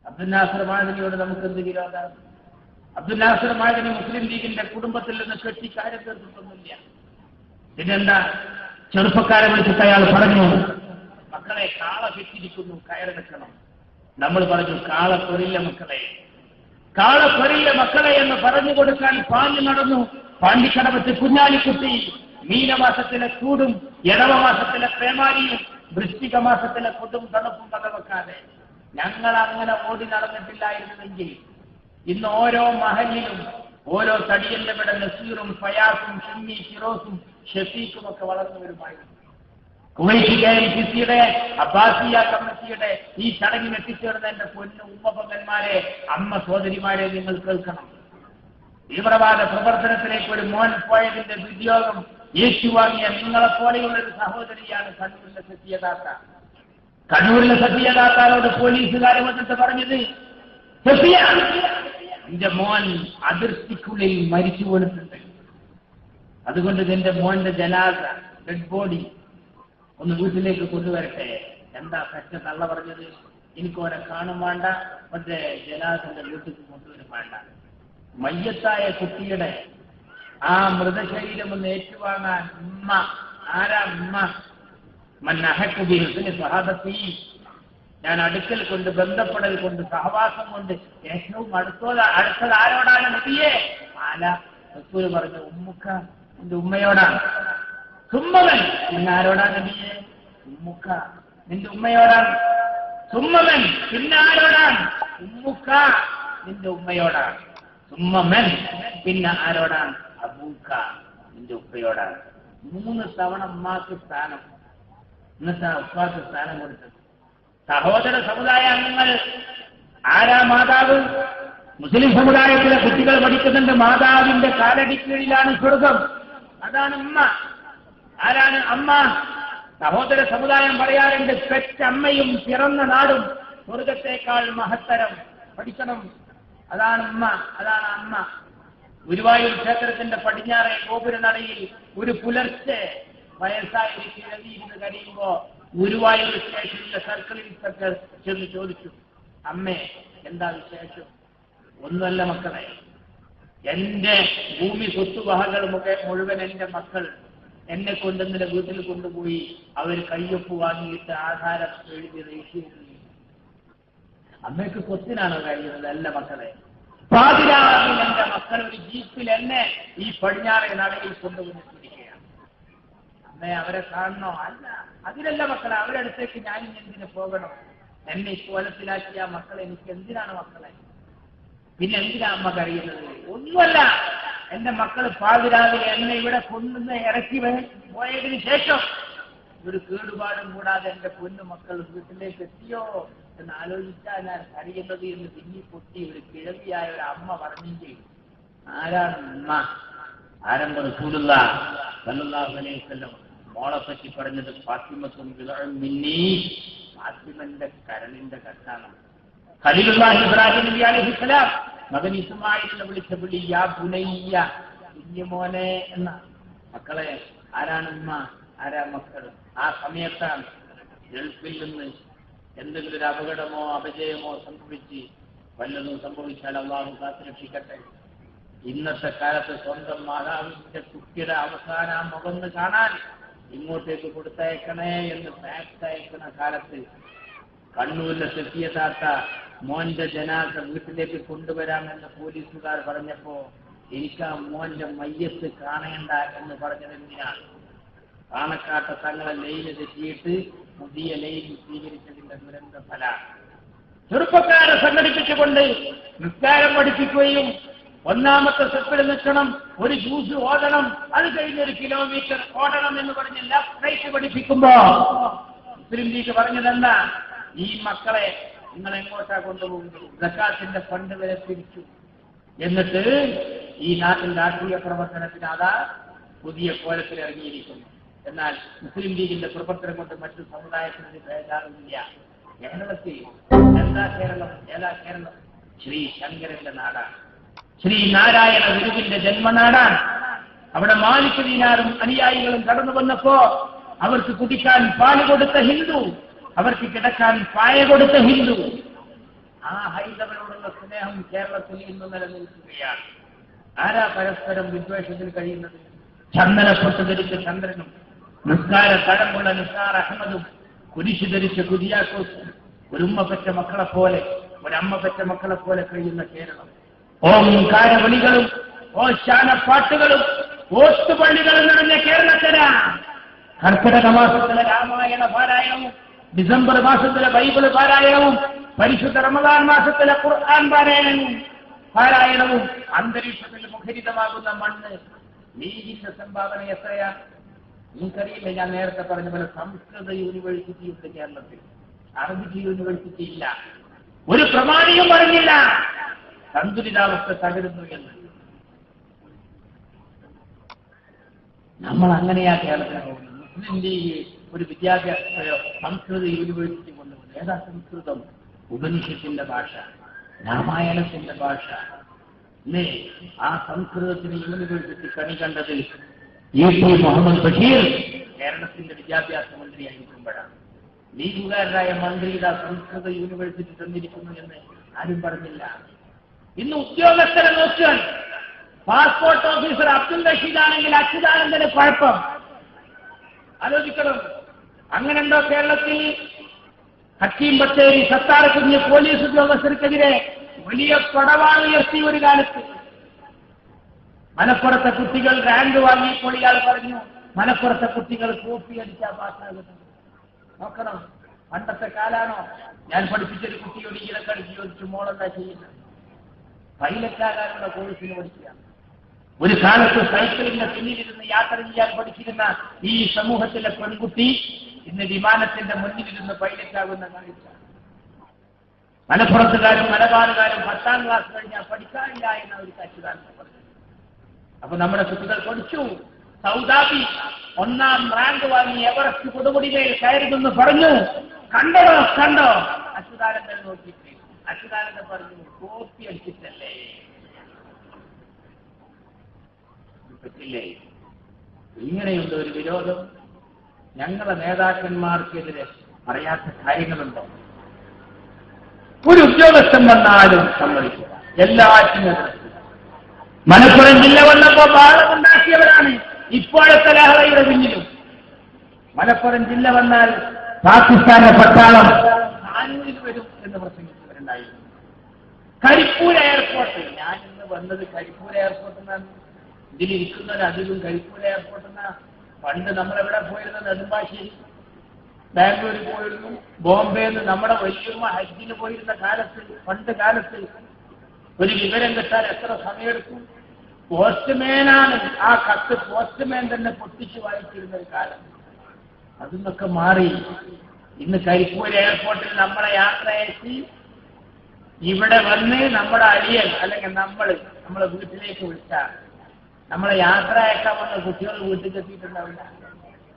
അബ്ദുൽ നാസർ മാദനിയോട് നമുക്ക് എന്ത് വിരോധം? അബ്ദുൽ നാസർ മാദനി മുസ്ലിം ലീഗിന്റെ കുടുംബത്തിൽ നിന്ന് കെട്ടി കാര്യം തീർത്തിട്ടൊന്നുമില്ല. പിന്നെന്താ, ചെറുപ്പക്കാരെ വിളിച്ചിട്ട് അയാൾ പറഞ്ഞു, മക്കളെ കാള കെട്ടിരിക്കുന്നു, കയറി നിൽക്കണം. നമ്മൾ പറഞ്ഞു കാള പൊരില്ല മക്കളെ, കാള പൊരില്ല മക്കളെ എന്ന് പറഞ്ഞു കൊടുക്കാൻ പാഞ്ഞു നടന്നു. പാണ്ടിക്കടവത്ത് കുഞ്ഞാലിക്കുട്ടി മീനമാസത്തിലെ ചൂടും ഇടവമാസത്തിലെ പേമാരിയും വൃശ്ചിക മാസത്തിലെ കൊടും തണുപ്പും വകവെക്കാതെ ഞങ്ങൾ അങ്ങനെ ഓടി നടന്നിട്ടില്ലായിരുന്നുവെങ്കിൽ ഇന്ന് ഓരോ മഹലിലും ഓരോ തടിയന്റെ ഇവിടെ നസീറും ഫയാസും ഷിമ്മി ഫിറോസും ഷഫീഖും ഒക്കെ വളർന്നു വരുമായിരുന്നു. കുവൈറ്റ് KMCC-യുടെ അബ്ബാസിയ കമ്മിറ്റിയുടെ ഈ ചടങ്ങിൽ എത്തിച്ചേർന്ന എന്റെ പൊന്നു ഉമ്മപങ്കന്മാരെ, അമ്മ സഹോദരിമാരെ, നിങ്ങൾ കേൾക്കണം. തീവ്രവാദ പ്രവർത്തനത്തിലേക്ക് ഒരു മോൻ പോയതിന്റെ ദുര്യോഗം ഏറ്റുവാങ്ങിയ നിങ്ങളെപ്പോലെയുള്ള ഒരു സഹോദരിയാണ് കണ്ണൂരിലെ സത്യദാത്ത. കണ്ണൂരിലെ സത്യദാത്താരോട് പോലീസുകാരെ വന്നിട്ട് പറഞ്ഞത്, എന്റെ മോൻ അതിർത്തിക്കുള്ളിൽ മരിച്ചു വീണിട്ടുണ്ട്, അതുകൊണ്ട് എന്റെ മോന്റെ ജനാസ ഡെഡ് ബോഡി ഒന്ന് വീട്ടിലേക്ക് കൊണ്ടുവരട്ടെ. എന്താ കറ്റ തള്ള പറഞ്ഞത്? എനിക്കോരെ കാണും വേണ്ട, മറ്റേ ജനാസന്റെ വീട്ടിൽ കൊണ്ടുവരും വേണ്ട. മയ്യത്തായ കുട്ടിയുടെ ആ മൃതശരീരം ഒന്ന് ഏറ്റുവാങ്ങാൻ ഉമ്മ, ആരാ ഉമ്മ? മന്നഹക്കുബിഹിന് സഹാബത്തി, ഞാൻ അടുക്കൽ കൊണ്ട്, ബന്ധപ്പെടൽ കൊണ്ട്, സഹവാസം കൊണ്ട് ഏറ്റവും അടുത്തത് ആരോടാണ് നബിയെ? ആല റസൂൽ പറഞ്ഞു, ഉമ്മുക്ക, എന്റെ ഉമ്മയോടാണ്. സുമ്മവൻ, പിന്നെ ആരോടാണ് നബിയെ? ഉമ്മുക്ക, നിന്റെ ഉമ്മയോടാണ്. സുമ്മവൻ, പിന്നെ ആരോടാണ്? ഉമ്മുക്ക, നിന്റെ ഉമ്മയോടാണ്. സുമ്മമൻ, പിന്നെ ആരോടാണ്? അബൂക്ക, നിന്റെ ഉപ്പയോടാണ്. 3 തവണ ഉമ്മാക്ക് സ്ഥാനം, എന്നിട്ടാ ഉപ്പാക്ക് സ്ഥാനം കൊടുത്തത്. സഹോദര സമുദായ അംഗങ്ങൾ, ആരാ മാതാവ്? മുസ്ലിം സമുദായത്തിലെ കുട്ടികൾ പഠിക്കുന്നുണ്ട്, മാതാവിന്റെ കാലടിക്കീഴിലാണ് സ്വർഗം, അതാണ് ഉമ്മ. ആരാണ് അമ്മ? സഹോദര സമുദായം പറയാറുണ്ട്, പെറ്റമ്മയും പിറന്ന നാടും സ്വർഗത്തേക്കാൾ മഹത്തരം. പഠിക്കണം, അതാണ് ഉമ്മ, അതാണ് അമ്മ. ഗുരുവായൂർ ക്ഷേത്രത്തിന്റെ പടിഞ്ഞാറെ ഗോപുരനടയിൽ ഒരു പുലർച്ചെ വയസ്സായ ഒരു കിഴവിയിരുന്ന് കഴിയുമ്പോ ഗുരുവായൂർ സ്റ്റേഷനിലെ സർക്കിൾ ഇൻസ്പെക്ടർ ചെന്ന് ചോദിച്ചു, അമ്മേ എന്താ വിശേഷം? ഒന്നുമല്ല മക്കളെ, എന്റെ ഭൂമി സ്വത്തുവകകൾ മുഴുവൻ എന്റെ മക്കൾ എന്നെ കൊണ്ടെന്നിലെ വീട്ടിൽ കൊണ്ടുപോയി അവർ കയ്യൊപ്പ് വാങ്ങിയിട്ട് ആധാരം എഴുതി രജിസ്റ്റർ ചെയ്തു. അമ്മയ്ക്ക് സ്വത്തിനാണോ കഴിയുന്നത്? അല്ല മക്കളെ, പാതിരാവിൽ എന്റെ മക്കൾ ഒരു ജീപ്പിൽ എന്നെ ഈ പടിഞ്ഞാറേ നടയിൽ കൊണ്ടുവന്നിരിക്കുകയാണ്. അമ്മേ അവരെ കാണണോ? അല്ല, അതിലല്ല മക്കളെ, അവരുടെ അടുത്തേക്ക് ഞാൻ എന്തിനു പോകണം? എന്നെ ഈ കോലത്തിലാക്കിയ മക്കളെ എനിക്ക് എന്തിനാണ് മക്കളെ? പിന്നെ എന്തിനാ അമ്മ കഴിയുന്നത്? ഒന്നുമല്ല, എന്റെ മക്കൾ പാതിരാവിലെ എന്നെ ഇവിടെ കൊണ്ടുവന്ന് ഇറക്കി പോയതിനു ശേഷം ഒരു കേടുപാടും കൂടാതെ എന്റെ പൊന്നു മക്കൾ വീട്ടിലേക്ക് എത്തിയോ എന്ന് ആലോചിച്ചാൽ ഞാൻ അറിയുന്നത് എന്ന് തിങ്ങി പൊട്ടി ഒരു കിഴവിയായ ഒരു അമ്മ പറഞ്ഞെങ്കിൽ ആരാണ് ഉമ്മ? ആരംഭ റസൂലുള്ളാഹി സ്വല്ലല്ലാഹു അലൈഹി വസല്ലം മോളെ പറ്റി പറഞ്ഞത് ഫാത്തിമത്തുൻ ബിദഉൻ മിന്നി, ഫാത്തിമന്റെ കരളിന്റെ കഷ്ണാണ്. ഖലീലുല്ലാഹി ഇബ്രാഹിം നബി അലൈഹിസ്സലാം മകൻ ഇസ്മായിലിനെ വിളിച്ച വിളി യാ ബുനയ്യ, കുഞ്ഞുമോനെ എന്ന. മക്കളെ, ആരാണ് ഉമ്മ? ആരാ മക്കൾ? ആ സമയത്താണ് ഗൾഫിൽ നിന്ന് എന്തെങ്കിലും ഒരു അപകടമോ അപജയമോ സംഭവിച്ച് വല്ലതും സംഭവിച്ചാൽ അള്ളാഹു കാത്തുരക്ഷിക്കട്ടെ. ഇന്നത്തെ കാലത്ത് സ്വന്തം മാതാവിന്റെ കുട്ടിയുടെ അവസാന മുഖം കാണാൻ ഇങ്ങോട്ടേക്ക് കൊടുത്തയക്കണേ എന്ന് ഫാക്സ് അയക്കുന്ന കാലത്ത് കണ്ണൂരിലെ സത്യദാത്ത മോന്റെ ജനാസ വീട്ടിലേക്ക് കൊണ്ടുവരാമെന്ന് പോലീസുകാർ പറഞ്ഞപ്പോ എനിക്ക് ആ മോന്റെ മയ്യത്ത് കാണേണ്ട എന്ന് പറഞ്ഞത് എന്തിനാണ്? പാണക്കാട്ട തങ്ങളെ ലൈന് തെറ്റിയിട്ട് പുതിയ ലൈൻ സ്വീകരിച്ചതിന്റെ ദുരന്ത ഫലാണ്. ചെറുപ്പക്കാരെ സംഘടിപ്പിച്ചുകൊണ്ട് നിസ്കാരം പഠിപ്പിക്കുകയും ഒന്നാമത്തെ സ്റ്റെപ്പിൽ നിൽക്കണം, ഒരു ജ്യൂസ് ഓടണം, അത് കഴിഞ്ഞ് 1 കിലോമീറ്റർ ഓടണം എന്ന് പറഞ്ഞ് ലെഫ്റ്റ് റൈറ്റ് പഠിപ്പിക്കുമ്പോ മുസ്ലിം ലീഗ് പറഞ്ഞതെന്താ? ഈ മക്കളെ നിങ്ങൾ എങ്ങോട്ടാ കൊണ്ടുപോകുന്നത്? സക്കാത്തിന്റെ ഫണ്ട് വരെ പിരിച്ചു. എന്നിട്ട് ഈ നാട്ടിൽ രാഷ്ട്രീയ പ്രവർത്തനത്തിന് അതാ പുതിയ കോലത്തിൽ ഇറങ്ങിയിരിക്കുന്നു. എന്നാൽ മുസ്ലിം ലീഗിന്റെ പ്രവർത്തനം കൊണ്ട് മറ്റു സമുദായത്തിന് ബേജാറില്ല. കേരളത്തിൽ എന്താ കേരളം? ഏതാ കേരളം? ശ്രീ ശങ്കരന്റെ നാടാണ്, ശ്രീ നാരായണ ഗുരുവിന്റെ ജന്മനാടാണ്. അവിടെ മാലിക് ദീനാറും അനുയായികളും കടന്നു വന്നപ്പോ അവർക്ക് കുടിക്കാൻ പാല് കൊടുത്ത ഹിന്ദു, അവർക്ക് കിടക്കാൻ പായ കൊടുത്ത ഹിന്ദു, ആ ഹൈന്ദവരോടുള്ള സ്നേഹം കേരളത്തിൽ ഇന്ന് നിലനിൽക്കുകയാണ്. ആരാ പരസ്പരം വിദ്വേഷത്തിൽ കഴിയുന്നത്? ചന്ദനപ്പൊട്ട് ധരിച്ച ചന്ദ്രനും നിസ്കാര തഴമ്പുള്ള നിസാർ അഹമ്മദും കുരിശു ധരിച്ച കുര്യാക്കോസും ഒരുമ്മ പെറ്റ മക്കളെ പോലെ ഒരമ്മ പെറ്റ മക്കളെ പോലെ കഴിയുന്ന കേരളം. ഓംകാരവിളികളും ഓശാനപ്പാട്ടുകളും ഓത്തുപള്ളികളും നിറഞ്ഞ കേരളത്തിനാ കർക്കിടക മാസത്തിലെ രാമായണ പാരായണവും ഡിസംബർ മാസത്തിലെ ബൈബിള് പാരായണവും പരിശുദ്ധ റമദാൻ മാസത്തിലെ ഖുർആൻ പാരായണവും അന്തരീക്ഷത്തിൽ മുഖരിതമാകുന്ന മണ്ണ് ലീഗിന്റെ സംഭാവന എത്രയാ? നിങ്ങൾക്കറിയില്ല, ഞാൻ നേരത്തെ പറഞ്ഞ പോലെ സംസ്കൃത യൂണിവേഴ്സിറ്റി ഉണ്ട് കേരളത്തിൽ, അറബിക് യൂണിവേഴ്സിറ്റി ഇല്ല. ഒരു പ്രമാണിയും പറഞ്ഞില്ല സന്തുലിതാവസ്ഥ തകരുന്നു എന്ന്. നമ്മൾ അങ്ങനെയാ കേരളത്തിൽ പോകുന്നത്. മുസ്ലിം ലീഗ് ഒരു വിദ്യാഭ്യാസ സംസ്കൃത യൂണിവേഴ്സിറ്റി കൊണ്ടുവന്നു. ഏതാ സംസ്കൃതം? ഉപനിഷത്തിന്റെ ഭാഷ, രാമായണത്തിന്റെ ഭാഷ അല്ലേ? ആ സംസ്കൃതത്തിന് യൂണിവേഴ്സിറ്റി കണി കണ്ടത് UP മുഹമ്മദ് ബഷീർ കേരളത്തിന്റെ വിദ്യാഭ്യാസ മന്ത്രിയായിരിക്കുമ്പോഴാണ്. ലീഗുകാരനായ മന്ത്രി ഇതാ സംസ്കൃത യൂണിവേഴ്സിറ്റി തന്നിരിക്കുന്നു എന്ന് ആരും പറഞ്ഞില്ല. ഇന്ന് ഉദ്യോഗസ്ഥരെ നോക്കിയാൽ പാസ്പോർട്ട് ഓഫീസർ അബ്ദുൽ റഷീദ് ആണെങ്കിൽ അച്യുതാനന്ദന് കുഴപ്പം. ആലോചിക്കണം. അങ്ങനെയുണ്ടോ കേരളത്തിൽ? ഹക്കീം ബത്തേരി, സത്താർ കുഞ്ഞ് പോലീസ് ഉദ്യോഗസ്ഥർക്കെതിരെ വലിയ പടവാൾ ഉയർത്തി ഒരു കാലത്ത്. മലപ്പുറത്തെ കുട്ടികൾ റാങ്ക് വാങ്ങിയപ്പോൾ ഇയാൾ പറഞ്ഞു മലപ്പുറത്തെ കുട്ടികൾ കോപ്പി അടിച്ചാൽ പാസ്സാകുന്നു. നോക്കണം, പണ്ടത്തെ കാലാണോ? ഞാൻ പഠിപ്പിച്ചൊരു കുട്ടിയോട് ഈയിലൊക്കെ അടിച്ച് ചോദിച്ചു, മോളെന്താ ചെയ്യുന്നത്? പൈലറ്റാകാനുള്ള കോഴ്സിന് പഠിക്കുക. ഒരു കാലത്ത് സൈക്കിളിന്റെ പിന്നിലിരുന്ന് യാത്ര ചെയ്യാൻ പഠിച്ചിരുന്ന ഈ സമൂഹത്തിലെ പെൺകുട്ടി ഇന്ന് വിമാനത്തിന്റെ മുന്നിലിരുന്ന് പൈലറ്റാകുന്ന കാഴ്ച. മലപ്പുറത്തുകാരും മലബാറുകാരും 10ാം ക്ലാസ് കഴിഞ്ഞാൽ പഠിക്കാനില്ല എന്ന ഒരു അച്യുതാനന്ദൻ പറഞ്ഞു. അപ്പൊ നമ്മുടെ കുട്ടികൾ പഠിച്ചു. സൗദാബി 1ാം റാങ്ക് വാങ്ങി എവറസ്റ്റ് കൊടുമുടിമേൽ കയറുമെന്ന് പറഞ്ഞു. കണ്ടോ? അച്യുതാനന്ദൻ നോക്കിയിട്ട് അച്യുതാനന്ദൻ പറഞ്ഞു, കോപ്പി അടിച്ചിട്ടല്ലേ. പറ്റില്ലേ? ഇങ്ങനെയുള്ള ഒരു വിരോധം ഞങ്ങളുടെ നേതാക്കന്മാർക്കെതിരെ പറയാത്ത കാര്യങ്ങളുണ്ടോ? ഒരു ഉദ്യോഗസ്ഥൻ വന്നാലും സമ്മതിക്കുക, എല്ലാറ്റിനും. മലപ്പുറം ജില്ല വന്നപ്പോ ബാളമുണ്ടാക്കിയവരാണ് ഇപ്പോഴത്തെ ലഹളയുടെ പിന്നിലും. മലപ്പുറം ജില്ല വന്നാൽ പാകിസ്ഥാന്റെ പട്ടാളം കാനൂരിൽ വരും എന്ന് പ്രസംഗിച്ചവരുണ്ടായിരുന്നു. കരിപ്പൂർ എയർപോർട്ട്, ഞാൻ ഇന്ന് വന്നത് കരിപ്പൂർ എയർപോർട്ടിൽ നിന്നാണ്. ഇതിലിരിക്കുന്നവരധികം കരിപ്പൂർ എയർപോർട്ടിൽ നിന്നാണ്. പണ്ട് നമ്മളെവിടെ പോയിരുന്ന നെടുമ്പാശ്ശേരി, ബാംഗ്ലൂരിൽ പോയിരുന്നു, ബോംബെന്ന് നമ്മുടെ വലിയമ്മ ഹജ്ജിന് പോയിരുന്ന കാലത്ത്, പണ്ട് കാലത്ത് ഒരു വിവരം കിട്ടാൻ എത്ര സമയമെടുക്കും? പോസ്റ്റ്മാനാണ് ആ കത്ത് പോസ്റ്റ്മാൻ തന്നെ പൊട്ടിച്ച് വായിച്ചിരുന്ന ഒരു കാലം. അതിന്നൊക്കെ മാറി ഇന്ന് കരിപ്പൂർ എയർപോർട്ടിൽ നമ്മളെ യാത്ര അയച്ച് ഇവിടെ വന്ന് നമ്മുടെ അളിയൻ അല്ലെങ്കിൽ നമ്മളെ വീട്ടിലേക്ക് വിളിച്ചാൽ നമ്മളെ യാത്ര അയക്കാൻ വന്ന കുട്ടികൾ വീട്ടിൽ എത്തിയിട്ടുണ്ടാവില്ല.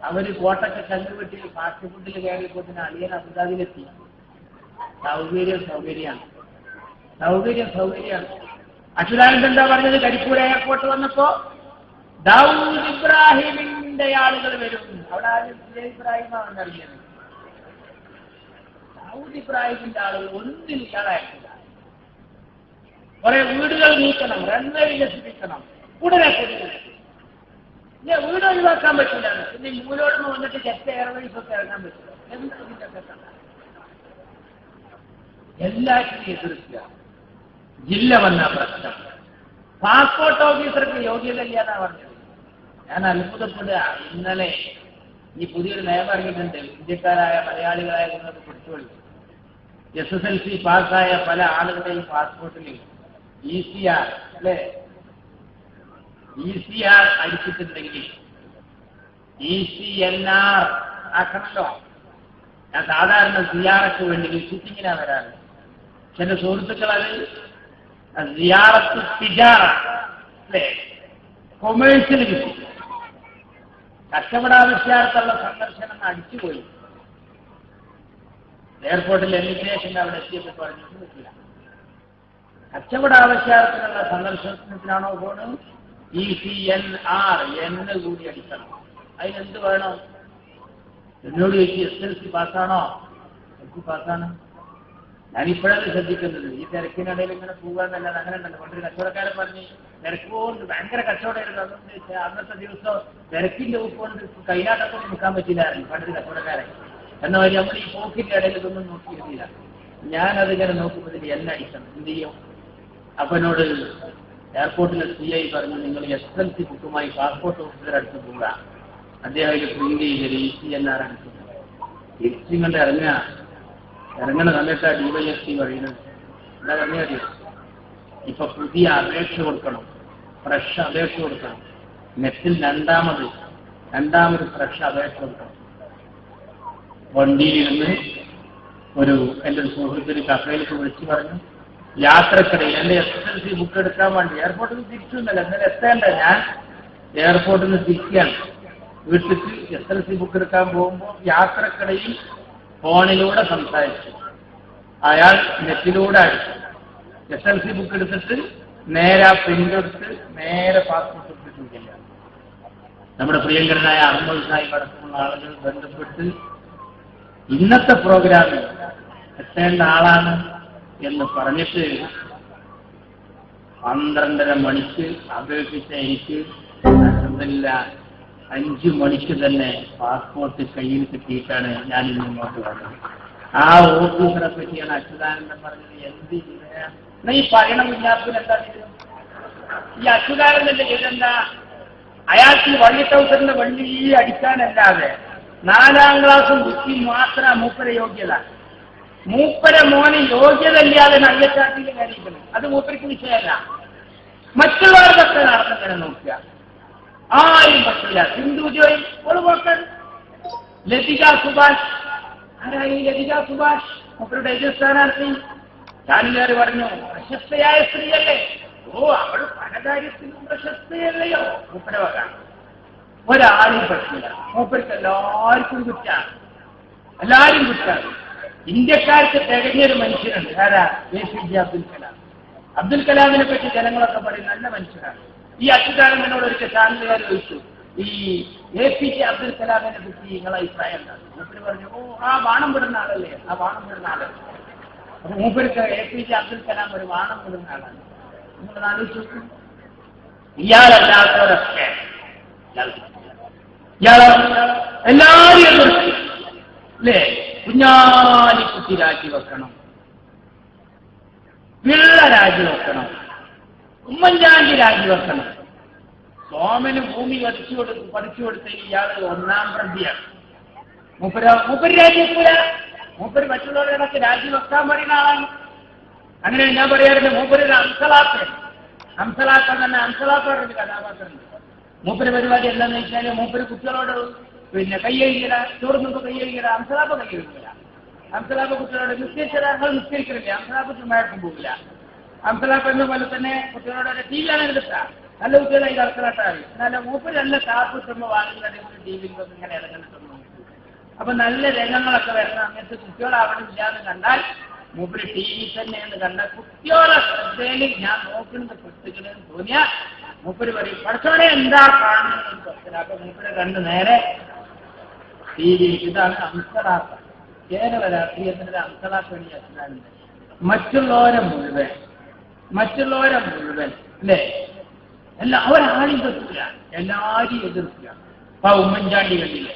അവര് കോട്ടൊക്കെ കണ്ടുപിട്ടിൽ ഫാസ്റ്റ് ഫുഡിൽ കയറിയപ്പോത്തിന് അളിയൻ അബുദാബിയിലെത്തി. സൗകര്യം. അച്യുതാനന്ദൻ എന്താ പറഞ്ഞത്? കരിപ്പൂർ എയർപോർട്ട് വന്നപ്പോ ദാവൂദ് ഇബ്രാഹിമിന്റെ ആളുകൾ വരും. അവിടെ ആരും ഇബ്രാഹിമാണെന്ന് അറിഞ്ഞത്. ദാവൂദ് ഇബ്രാഹിമിന്റെ ആളുകൾ ഒന്നിനും ഇയാളായിട്ടില്ല. കുറെ വീടുകൾ നീക്കണം, റൺവേ വികസിപ്പിക്കണം, ഉടനെ വീട് ഒഴിവാക്കാൻ പറ്റില്ല. പിന്നെ മൂലോടമ വന്നിട്ട് ജെറ്റ് എയർവേസ് ഒക്കെ ഇറങ്ങാൻ പറ്റില്ല. എന്തൊക്കെ എല്ലാറ്റിനും എതിർക്കുക. ജില്ല വന്ന പ്രശ്നം. പാസ്പോർട്ട് ഓഫീസർക്ക് യോഗ്യത ഇല്ലാന്നാ പറഞ്ഞത്. ഞാൻ അത്ഭുതപ്പെടുക. ഇന്നലെ ഈ പുതിയൊരു നിയമം ഇറങ്ങിയിട്ടുണ്ട്. ഇന്ത്യക്കാരായ മലയാളികളായ നിങ്ങൾക്ക് പിടിച്ചോളി. SSLC പാസ്സായ പല ആളുകളുടെയും പാസ്പോർട്ടിൽ ECR അല്ലേ, ECR അടിച്ചിട്ടുണ്ടെങ്കിൽ ECNR ആക്കണല്ലോ. ഞാൻ സാധാരണ സിയാറയ്ക്ക് വേണ്ടി വിസിറ്റിങ്ങിനാ വരാറ്. ചില സുഹൃത്തുക്കൾ അത് സിയാറത്ത് തിജാറ അല്ലേ, കൊമേഴ്സ്യൽ വിസിറ്റ്, കച്ചവടാവശ്യാർത്ഥമുള്ള സന്ദർശനം അടിച്ചുപോയി. എയർപോർട്ടിൽ എമിഗ്രേഷൻ്റെ അവിടെ എത്തിയപ്പോൾ പറഞ്ഞിട്ട് പറ്റില്ല. കച്ചവടാവശ്യാർത്ഥത്തിനുള്ള സന്ദർശനത്തിനാണോ പോണ്? ECNR എന്ന് കൂടി അടിക്കണം. അതിനെന്ത് വേണം? എന്നോട് ചോദിച്ചു SSLC പാസ്സാണോ? എനിക്ക് പാസ്സാണ്. ഞാനിപ്പോഴത് ശ്രദ്ധിക്കുന്നത്. ഈ തിരക്കിനിടയിൽ ഇങ്ങനെ പോകാന്നല്ലാതെ അങ്ങനെ ഉണ്ടല്ലോ. പണ്ടൊരു കച്ചവടക്കാരൻ പറഞ്ഞ് തിരക്കുകൊണ്ട് ഭയങ്കര കച്ചവടമായിരുന്നു. അതുകൊണ്ട് അന്നത്തെ ദിവസം തിരക്കിന്റെ കൊണ്ട് കൈനാട്ടൊക്കെ നിൽക്കാൻ പറ്റില്ലായിരുന്നു പണ്ടൊരു കച്ചവടക്കാരൻ. എന്നാൽ നമ്മൾ ഈ പോക്കിന്റെ ഇടയിൽ ഇതൊന്നും നോക്കിയിരുന്നില്ല. ഞാനതിങ്ങനെ നോക്കുമ്പോൾ എന്നെ അടിക്കണം, എന്ത് ചെയ്യും? അപ്പനോട് എയർപോർട്ടിലെ CI പറഞ്ഞു, നിങ്ങൾ SLC ബുക്കുമായി പാസ്പോർട്ട് ഓഫീസർ അടുത്ത് പോവുക. അദ്ദേഹം ഇത് പ്രിന്റ് ചെയ്ത് ECNR എടുത്തു. തിരിച്ചിങ്ങോട്ട് ഇറങ്ങണ സമയത്ത് DYSP പറയുന്നത് എന്താ പറഞ്ഞാൽ, ഇപ്പൊ പുതിയ അപേക്ഷ കൊടുക്കണം, ഫ്രഷ് അപേക്ഷ കൊടുക്കണം. നെറ്റിൽ രണ്ടാമത് ഫ്രഷ് അപേക്ഷ കൊടുക്കണം. വണ്ടിയിലിരുന്ന് എൻ്റെ ഒരു സുഹൃത്തിന് കഫേയിലേക്ക് വിളിച്ചു പറഞ്ഞു, യാത്രക്കിടയിൽ എൻ്റെ SLC ബുക്ക് എടുക്കാൻ വേണ്ടി എയർപോർട്ടിൽ നിന്ന് തിരിച്ചൊന്നുമല്ല, എന്നാലും എത്തേണ്ട, ഞാൻ എയർപോർട്ടിൽ നിന്ന് തിരിക്കുകയാണ് വീട്ടിലേക്ക്. SLC ബുക്ക് എടുക്കാൻ പോകുമ്പോൾ യാത്രക്കിടയിൽ ഫോണിലൂടെ സംസാരിച്ചു. അയാൾ നെറ്റിലൂടെ അടിച്ചു. SLC ബുക്ക് എടുത്തിട്ട് നേരെ ആ പ്രിന്റ് എടുത്ത് നേരെ പാസ്പോർട്ട് എടുത്തിട്ടില്ല. നമ്മുടെ പ്രിയങ്കരനായ അഹമ്മദ് സാഹിബ് അടക്കമുള്ള ആളുകൾ ബന്ധപ്പെട്ട് ഇന്നത്തെ പ്രോഗ്രാമിൽ എത്തേണ്ട ആളാണ് എന്ന് പറഞ്ഞിട്ട് 12:30 മണിക്ക് അപേക്ഷിച്ച എനിക്ക് അൽഹംദുലില്ല 5 മണിക്ക് തന്നെ പാസ്പോർട്ട് കയ്യിൽ കിട്ടിയിട്ടാണ് ഞാൻ ഇന്ന് ഇങ്ങോട്ട് വന്നത്. ആ ഓഫീസറെ പറ്റിയാണ് അച്യുതാനന്ദൻ പറഞ്ഞത്. എന്ത് എന്നാ ഈ പറയണ മുല്ലാപ്പിൽ എന്താ ചെയ്തത്? ഈ അച്യുതാനന്ദന്റെ ചെയ്തെന്താ? അയാൾക്ക് വള്ളി ടൗസറിന്റെ വള്ളി അടിക്കാനല്ലാതെ 4ാം ക്ലാസും ബുദ്ധി മാത്രം മൂപ്പര യോഗ്യത. മൂപ്പര മോന് യോഗ്യത ഇല്ലാതെ അയ്യച്ചാട്ടിയിൽ കയറിയിരിക്കണം. അത് മൂപ്പർക്ക് വിഷയമല്ല. മറ്റുള്ളവർക്കൊക്കെ നടന്നിങ്ങനെ നോക്കുക. ആരും പറ്റില്ല. സിന്ധു ജോയ് ഒരു നോക്കാൻ. ലതിക സുഭാഷ്, ആരായി ലതിക സുഭാഷ്? മൂപ്പരുടെ എതിർ സ്ഥാനാർത്ഥി. ചാനലുകാർ പറഞ്ഞു, പ്രശസ്തയായ സ്ത്രീയല്ലേ? ഓ, അവൾ പല കാര്യത്തിലും പ്രശസ്തയല്ലയോ? മൂപ്പര വക ഒരാളും പറ്റില്ല. മൂപ്പർക്ക് എല്ലാവർക്കും കുറ്റാണ്, എല്ലാവരും കുറ്റാണ്. ഇന്ത്യക്കാർക്ക് തികഞ്ഞൊരു മനുഷ്യനുണ്ട്. ആരാ? APJ അബ്ദുൽ കലാം. അബ്ദുൽ കലാമിനെ പറ്റി ജനങ്ങളൊക്കെ പറയും നല്ല മനുഷ്യനാണ്. ഈ അച്യുതാനന്ദനോട് ഒരിക്കൽ ചാനലുകാർ ചോദിച്ചു, ഈ APJ അബ്ദുൽ കലാമിനെ പറ്റി നിങ്ങളെ അഭിപ്രായം എന്താണ്? മൂപ്പര് പറഞ്ഞു, ഓ, ആ വാണം വിടുന്ന ആളല്ലേ, ആ വാണം വിടുന്ന ആളല്ലേ. അപ്പൊ മൂപ്പർക്ക് APJ അബ്ദുൽ കലാം ഒരു വാണം വിടുന്ന ആളാണ്. നിങ്ങൾ ആലോചിച്ചു നോക്കും. ഇയാളല്ലാത്തവരൊക്കെ എല്ലാവരും എതിർക്കും അല്ലേ? കുഞ്ഞാലിക്കുട്ടി രാജിവെക്കണം, പിള്ള രാജിവെക്കണം, ഉമ്മൻചാണ്ടി രാജിവെക്കണം. സോമന് ഭൂമി പതിച്ചു കൊടുത്ത ഇയാൾ 1ാം പ്രതിയാണ്. മൂപ്പര് രാജിവെക്കൂല. മൂപ്പര് മറ്റുള്ളവരുടെ രാജിവെക്കാൻ പറയുന്ന ആളാണ്. അങ്ങനെ ഞാൻ പറയാറുണ്ട്, മൂപ്പര് ഹംസലാക്ക തന്നെ ഹംസലാക്കോടൊരു കഥാപാത്രമുണ്ട്. മൂപ്പര് പരിപാടി എന്താണെന്ന് വെച്ചാൽ, മൂപ്പര് കുട്ടികളോട് കൈ കഴുകില്ല, ചോറുന്നുമ്പോ കൈ കഴുകില്ല, ഹംസലാപ്പ കൈ കഴുകില്ല. ഹംസലാപ്പ കുട്ടികളോട് നിസ്കരിച്ചതാങ്ങൾ നിസ്കരിക്കുന്നില്ല, ഹംസലാപ്പ ചുമ്മാർക്കും പോകില്ല. ഹംസലാപ്പ എന്ന പോലെ തന്നെ കുട്ടികളോട് TV ആണ് എടുത്താ നല്ല കുട്ടികളായി കറക്കലാട്ടായി. എന്നാലും മൂപ്പര് നല്ല കാപ്പ് കിട്ടുമ്പോൾ വാങ്ങുന്നത് TV ഇങ്ങനെ ഇറങ്ങുന്നു. അപ്പൊ നല്ല രംഗങ്ങളൊക്കെ വരുന്ന അങ്ങനത്തെ കുട്ടികളാവണില്ലാന്ന് കണ്ടാൽ മൂപ്പര് TV തന്നെ എന്ന് കണ്ട കുട്ടികളെ ശ്രദ്ധയിൽ ഞാൻ നോക്കുന്നത് കുട്ടികളെന്ന് തോന്നിയാൽ മൂപ്പര് പറയും, പഠിച്ചോടെ എന്താ കാണുന്നത്? അപ്പൊ മൂപ്പരെ കണ്ട് നേരെ TV. ഇതാണ് ഹംസലാക്ക. കേരള രാഷ്ട്രീയത്തിന്റെ ഹംസലാക്കണി അച്ഛനാണ്. മറ്റുള്ളവരെ മുഴുവൻ അല്ലേ, ഒരാളെയും എതിർക്കില്ല, എല്ലാവരെയും എതിർക്കുക. അപ്പൊ ഉമ്മൻചാണ്ടി കണ്ടില്ലേ,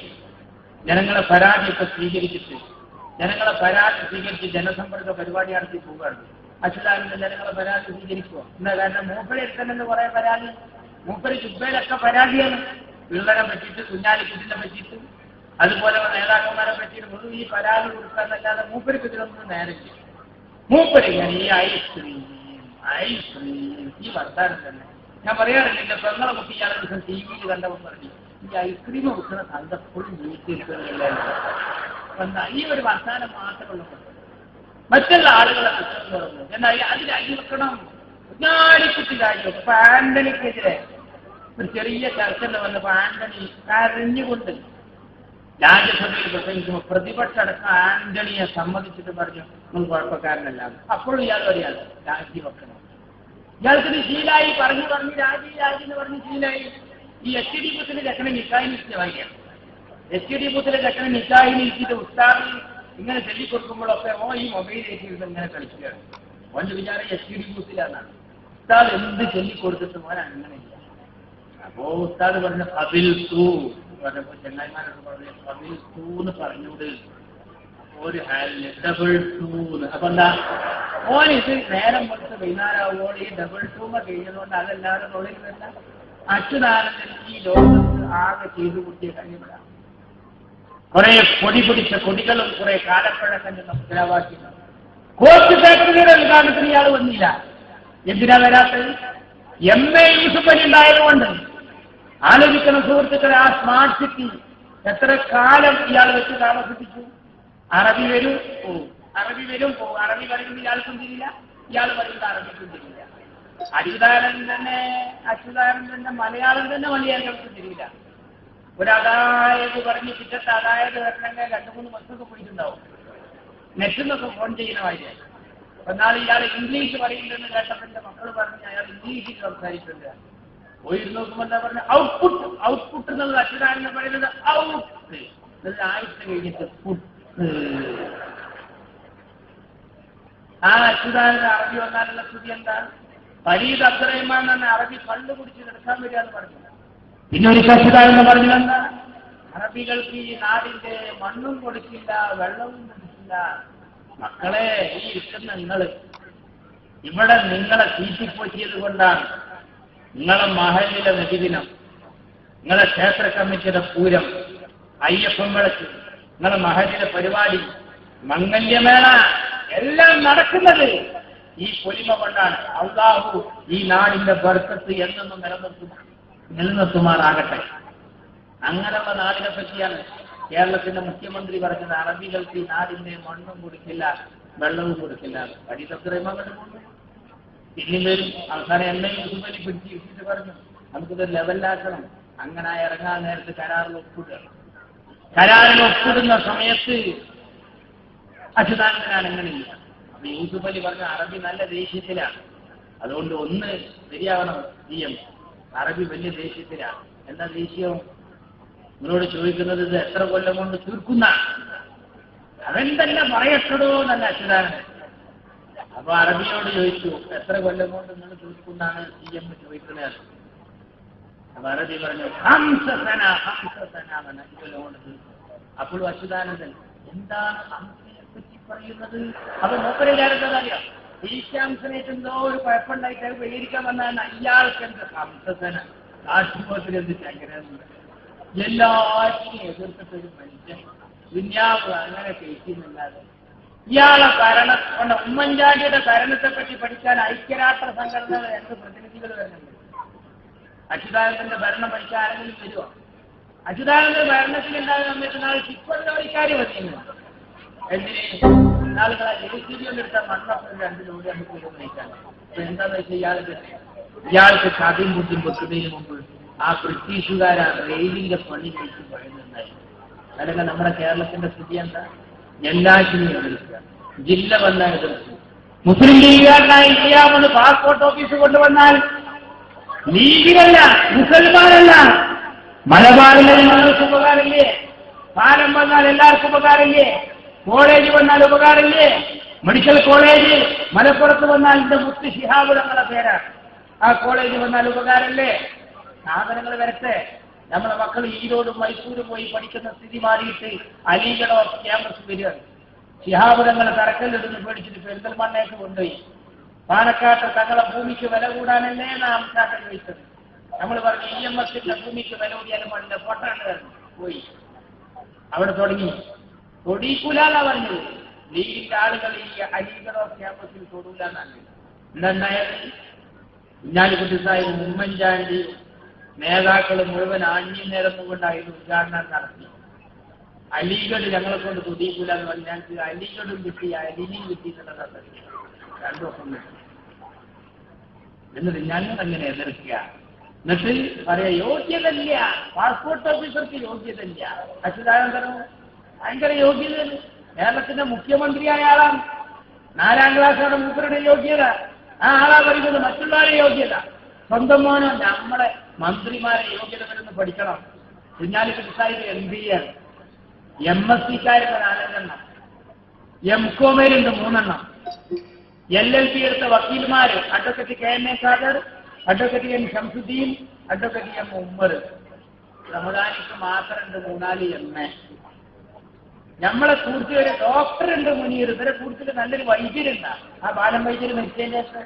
ജനങ്ങളെ പരാതിയൊക്കെ സ്വീകരിച്ച് ജനസമ്പർക്ക പരിപാടി നടത്തി പോവുകയാണ്. അച്യുതാനന്ദൻ ജനങ്ങളെ പരാതി സ്വീകരിക്കുമോ? എന്താ കാരണം? മൂപ്പരെ എടുത്തന്നെന്ന് കുറെ പരാതി. മൂപ്പര് ചുബയിലൊക്കെ പരാതിയാണ്. പിള്ളേരെ പറ്റിയിട്ട്, കുഞ്ഞാലിക്കുട്ടിനെ പറ്റിയിട്ട്, അതുപോലെ നേതാക്കന്മാരെ പറ്റിയിട്ട് മുഴുവൻ ഈ പരാതി കൊടുക്കാന്നല്ലാതെ മൂപ്പർക്ക് ഇതിലൊന്നും നേരില്ല. മൂപ്പര് ഞാൻ ഈ ഐസ്ക്രീം ഈ വർത്താനം തന്നെ ഞാൻ പറയാറില്ല. എന്റെ പെങ്ങളെ കുട്ടി ഇയാളെ ദിവസം TV കണ്ടപ്പോൾ പറഞ്ഞു, ഈ ഐസ്ക്രീം കൊടുക്കുന്ന സന്ദർഭം ജീവിച്ചിരിക്കുന്നില്ല. ഈ ഒരു വർത്താനം മാത്രമുള്ള മറ്റുള്ള ആളുകളെ കുറ്റം പറഞ്ഞു. എന്നാൽ അത് രാജിവെക്കണം, കുഞ്ഞാലിക്കുട്ടി രാജിവെക്കും. ഇപ്പൊ ആന്റണിക്കെതിരെ ഒരു ചെറിയ ചർച്ച വന്നപ്പോ ആന്റണി കരഞ്ഞുകൊണ്ട് രാജ്യസഭയിൽ പ്രസംഗിക്കുമ്പോൾ പ്രതിപക്ഷ അടക്കം ആന്റണിയെ സമ്മതിച്ചിട്ട് പറഞ്ഞു, നിങ്ങൾ കുഴപ്പക്കാരനല്ല. അപ്പോഴും ഇയാൾ പറയാണ് രാജിവെക്കണം. ഇയാൾക്കിത് ശീലായി, പറഞ്ഞു രാജി എന്ന് പറഞ്ഞ് ശീലായി. ഈ HD ബൂത്തിലെ ചക്കനെ നിക്കായി നിശ്ചയമാക്കിയാണ്. HD ബൂത്തിലെ ചക്കനെ നിക്കായി നിൽക്കിയിട്ട് ഉസ്താദ് ഇങ്ങനെ ചൊല്ലിക്കൊടുക്കുമ്പോഴൊക്കെ ഈ മൊബൈലിലേക്ക് ഇരുന്ന് ഇങ്ങനെ കളിക്കുകയാണ്. ഓന്റെ വിചാരം SD ബൂത്തിലാണ്. ഉസ്താദ് എന്ത് ചൊല്ലിക്കൊടുത്തിട്ട് മോൻ അങ്ങനെയില്ല. അപ്പോ ഉസ്താദ് പറഞ്ഞ കബിൽ തൂ പറഞ്ഞപ്പോ ചെങ്ങായിമാരൊക്കെ പറഞ്ഞു കബിൽ തൂന്ന് പറഞ്ഞൂട്, ഒരു ഹാലിന് ഡബിൾ ടൂന്ന്. അപ്പൊ എന്താ ഓൻ ഇത് നേരം കൊടുത്ത് വൈകുന്നേരമാവുമ്പോൾ ഈ ഡബിൾ ടൂമ കഴിയുന്നതുകൊണ്ട് അതല്ലാതെ തൊഴിൽ വരില്ല. അച്യുതാനന്ദൻ ഈ ലോകത്ത് ആകെ ചെയ്തു കൂട്ടിയ കാര്യങ്ങളാണ്. കുറെ പൊടി പിടിച്ച കൊടികളും കുറെ കാലപ്പഴക്കന്റെ മുദ്രാവാക്യങ്ങളും. കോച്ച് ഫാക്ടറിയുടെ ഉദ്ഘാടനത്തിന് ഇയാൾ വന്നില്ല. എന്തിനാ വരാത്തത്? MA യൂസുഫ് അലി ഉണ്ടായതുകൊണ്ട്. ആലോചിക്കുന്ന സുഹൃത്തുക്കളെ, ആ സ്മാർട്ട് സിറ്റി എത്ര കാലം ഇയാൾ വെച്ച് താമസിപ്പിച്ചു. അറബി വരും പോവും, അറബി വരും പോവും. അറബി പറയുന്നത് ഇയാൾക്കും തിരിയില്ല, ഇയാൾ പറയുന്നത് അറബിക്കും തിരിയില്ല. അച്യുതാനന്ദന്റെ മലയാളം തന്നെ മലയാളികൾക്ക് തിരിയില്ല. ഒരതായത് പറഞ്ഞ് പിറ്റത്തെ അതായത് വരണമെങ്കിൽ 2-3 ബസ്സൊക്കെ പോയിട്ടുണ്ടാവും. നെറ്റിന്നൊക്കെ ഫോൺ ചെയ്യുന്ന കാര്യമാണ്. അപ്പൊ നാളെ ഇയാൾ ഇംഗ്ലീഷ് പറയുന്നുണ്ടെന്ന് കേട്ടപ്പോൾ എന്റെ മക്കൾ പറഞ്ഞ് അയാൾ ഇംഗ്ലീഷിൽ സംസാരിക്കുന്നുണ്ട്. പോയിരുന്നു നോക്കുമ്പോൾ എന്താ പറഞ്ഞ ഔട്ട്പുട്ട്. ഔട്ട്പുട്ട് എന്നുള്ളത് അച്യുതാനന്ദൻ പറയുന്നത് ഔട്ട്, ആഴ്ച കഴിഞ്ഞിട്ട് പുട്ട്. ആ അച്യുതാനന്ദൻ അറബി വന്നാലുള്ള സ്ഥിതി എന്താ? ഫരീദ് അബ്ദുറഹ്മാൻ എന്ന അറബി കള്ളു കുടിച്ച് എടുക്കാൻ വരിക എന്ന് പറഞ്ഞു. പിന്നെ ഒരു അച്യുതാനന്ദൻ പറഞ്ഞതെന്താ? അറബികൾക്ക് ഈ നാടിന്റെ മണ്ണും കൊടുക്കില്ല, വെള്ളവും കൊടുക്കില്ല. മക്കളെ, ഈ ഇരിക്കുന്ന നിങ്ങള് ഇവിടെ നിങ്ങളെ തീറ്റിപ്പോറ്റിയത് കൊണ്ടാണ് നിങ്ങളെ മഹലിലെ നബിദിനം, നിങ്ങളെ ക്ഷേത്ര കമ്മിറ്റിയുടെ പൂരം, അയ്യപ്പൻ വിളക്ക്, നിങ്ങളെ മഹലിലെ പരിപാടി, മംഗല്യമേള എല്ലാം നടക്കുന്നത് ഈ പൊലിമ കൊണ്ടാണ്. അല്ലാഹു ഈ നാടിന്റെ ബർക്കത്ത് എന്നെന്നും നിലനിർത്തുമാറാകട്ടെ. അങ്ങനെയുള്ള നാടിനെ പറ്റിയാണ് കേരളത്തിന്റെ മുഖ്യമന്ത്രി പറഞ്ഞത്. അറബികൾക്ക് ഈ നാടിന്റെ മണ്ണും കൊടുക്കില്ല, വെള്ളവും കൊടുക്കില്ല. പഠിത്തത്രയും കണ്ടുകൊണ്ട് പിന്നെയും വരും. അവസാനം MA യൂസുഫ് അലി പിടിച്ചിട്ട് പറഞ്ഞു നമുക്കിത് ലെവലാക്കണം. അങ്ങനെ ഇറങ്ങാൻ നേരത്ത് കരാറിൽ ഒപ്പിടുക. കരാറിൽ ഒപ്പിടുന്ന സമയത്ത് അച്യുതാനന്ദനാണ് അങ്ങനെയില്ല. അപ്പൊ യൂസുഫ് അലി പറഞ്ഞ അറബി നല്ല ദേഷ്യത്തിലാണ്, അതുകൊണ്ട് ഒന്ന് ശരിയാവണം. അറബി വലിയ ദേഷ്യത്തിലാണ്. എന്താ ദേഷ്യം? നിങ്ങളോട് ചോദിക്കുന്നത് ഇത് എത്ര കൊല്ലം കൊണ്ട് തീർക്കുന്ന? അവൻ തന്നെ പറയപ്പെടോ എന്നല്ല അച്യുതാനന്ദൻ. അപ്പൊ അറബിയോട് ചോദിച്ചു എത്ര കൊല്ലം കൊണ്ട് നിങ്ങൾ തീർക്കുന്നാണ് CM ചോദിക്കുന്നത്. അപ്പൊ അറബി പറഞ്ഞു 5 സന 5 കൊല്ലം കൊണ്ട് തീർക്കും. അപ്പോഴും അച്യുതാനന്ദൻ എന്താണ് ഹംസയെ പറ്റി പറയുന്നത്? അപ്പൊ മൂപ്പരല്ലാറിയാം. ഈശാംസനായിട്ട് എന്തോ ഒരു കുഴപ്പമുണ്ടായിട്ട് അത് പരിഹരിക്കാൻ വന്നതാണ്. ഇയാൾക്ക് എന്ത് ഹംസന കാട്ടുപോത്തിന് എന്ത് ചങ്കരമുണ്ട്? എല്ലാറ്റിനും എതിർത്തിട്ടൊരു മനുഷ്യൻ ദുന്യാവ് അങ്ങനെ കഴിക്കുന്നില്ലാതെ ഇയാളെ ഭരണം കൊണ്ട് ഉമ്മൻചാണ്ടിയുടെ ഭരണത്തെ പറ്റി പഠിക്കാൻ ഐക്യരാഷ്ട്ര സംഘടന 2 പ്രതിനിധികൾ വരുന്നുണ്ട്. അച്യുതാനന്ദന്റെ ഭരണം പഠിക്കാൻ ആരെങ്കിലും വരുമോ? അച്യുതാനന്ദന്റെ ഭരണത്തിലുണ്ടാകുന്ന സമയത്ത് നാളെ ചിപ്പറിക്കാർ വന്നിരുന്നു. എന്തിന്? നാളുകളെ JCB കൊണ്ടെടുത്ത മണ്ണൊക്കെ 2 ലോഡ് നമുക്ക് നയിക്കാൻ. അപ്പൊ എന്താന്ന് വെച്ചാൽ ഇയാൾക്ക് ചതിയും ബുദ്ധിയും വെക്കുന്നതിന് മുമ്പ് ആ ബ്രിട്ടീഷുകാർ ആ റെയിലിന്റെ പണി കഴിച്ച് പറയുന്നുണ്ടായിരുന്നു. അല്ലെങ്കിൽ നമ്മുടെ കേരളത്തിന്റെ സ്ഥിതി എന്താ? എല്ലാറ്റിനും എതിർക്കുക. ജില്ല വന്നാൽ എതിർക്കുക. മുസ്ലിം ലീഗുകാരനായി ചെയ്യാമെന്ന് പാസ്പോർട്ട് ഓഫീസ് കൊണ്ടുവന്നാൽ ലീഗിനല്ല, മുസൽമാനല്ല. മലബാറിലെ ഞങ്ങൾക്ക് ഉപകാരമില്ലേ? പാലം വന്നാൽ എല്ലാവർക്കും ഉപകാരമില്ലേ? കോളേജ് വന്നാൽ ഉപകാരമില്ലേ? മെഡിക്കൽ കോളേജ് മലപ്പുറത്ത് വന്നാൽ എന്റെ മുത്ത് ശിഹാബ് തങ്ങളുടെ പേരാണ്. ആ കോളേജ് വന്നാൽ ഉപകാരമില്ലേ? സാധനങ്ങൾ വരട്ടെ. നമ്മളെ മക്കൾ ഈരോടും മൈസൂരും പോയി പഠിക്കുന്ന സ്ഥിതി മാറിയിട്ട് അലിഗഡ് ക്യാമ്പസ് വരികയാണ്. ശിഹാബ് തങ്ങളെ തറക്കല്ലിടുന്ന് പേടിച്ചിട്ട് പെരിന്തൽമണ്ണയ്ക്ക് കൊണ്ടുപോയി. പാലക്കാട്ട് തങ്ങളെ ഭൂമിക്ക് വില കൂടാനല്ലേ നാം ചാട്ടം ചോദിച്ചത്. നമ്മൾ പറഞ്ഞു EMSന്റെ ഭൂമിക്ക് വില കൂടിയാലും പാടില്ല, ഫോട്ടാണ്ട് പോയി. അവിടെ തുടങ്ങി തൊടിക്കൂലെന്നാ പറഞ്ഞത്. ലീഗിന്റെ ആളുകൾ ഈ അലിഗഡ് ക്യാമ്പസിൽ തൊടൂലെന്നാണ്. എന്താണ്ടായത്? കുഞ്ഞാലിക്കുട്ടി സാഹിബ്, ഉമ്മൻചാണ്ടി നേതാക്കൾ മുഴുവൻ ആഞ്ഞിനേരന്നുകൊണ്ടായിരുന്നു ഉദ്ഘാടനം നടത്തി. അലിഗഡ് ഞങ്ങളെ കൊണ്ട് തൊടിക്കൂല എന്ന് പറഞ്ഞാൽ ഞങ്ങൾക്ക് അലിഗഡും കിട്ടി, അലിനിയും കിട്ടി എന്നുള്ളതാണ്. 2 ദിവസം കിട്ടി. എന്നിട്ട് ഞങ്ങൾ അങ്ങനെ എതിർക്കുക. എന്നിട്ട് പറയാ യോഗ്യതല്ല, പാസ്പോർട്ട് ഓഫീസർക്ക് യോഗ്യതല്ല. അച്യുതാനന്ദനോ ഭയങ്കര യോഗ്യത. കേരളത്തിന്റെ മുഖ്യമന്ത്രിയായ ആളാണ്. 4ാം ക്ലാസ്സാണ് മൂപ്പരുടെ യോഗ്യത. ആ ആളാ പറയുന്നത് മറ്റുള്ളവരുടെ യോഗ്യത. സ്വന്തം മോനോ നമ്മളെ മന്ത്രിമാരെ യോഗ്യത വരുന്ന് പഠിക്കണം. കുഞ്ഞാലിക്കുട്ടി സാഹിബ് MBA ആണ്. MSc-ക്കാരുടെ 4 എണ്ണം. എംകോമേലുണ്ട് 3 LLB എടുത്ത വക്കീൽമാര് advocate KNA Khader, advocate N Shamsuddin, advocate M Ummer. റമദാനിക്ക് മാത്രമുണ്ട് 3-4 MA. നമ്മളെ കൂടുതൽ ഒരു ഡോക്ടറുണ്ട് മുനീർ. ഇവരെ കൂടുതൽ നല്ലൊരു വൈദ്യരുണ്ട. ആ ബാലം വൈദ്യര് മരിച്ചതിന്റെ ശേഷം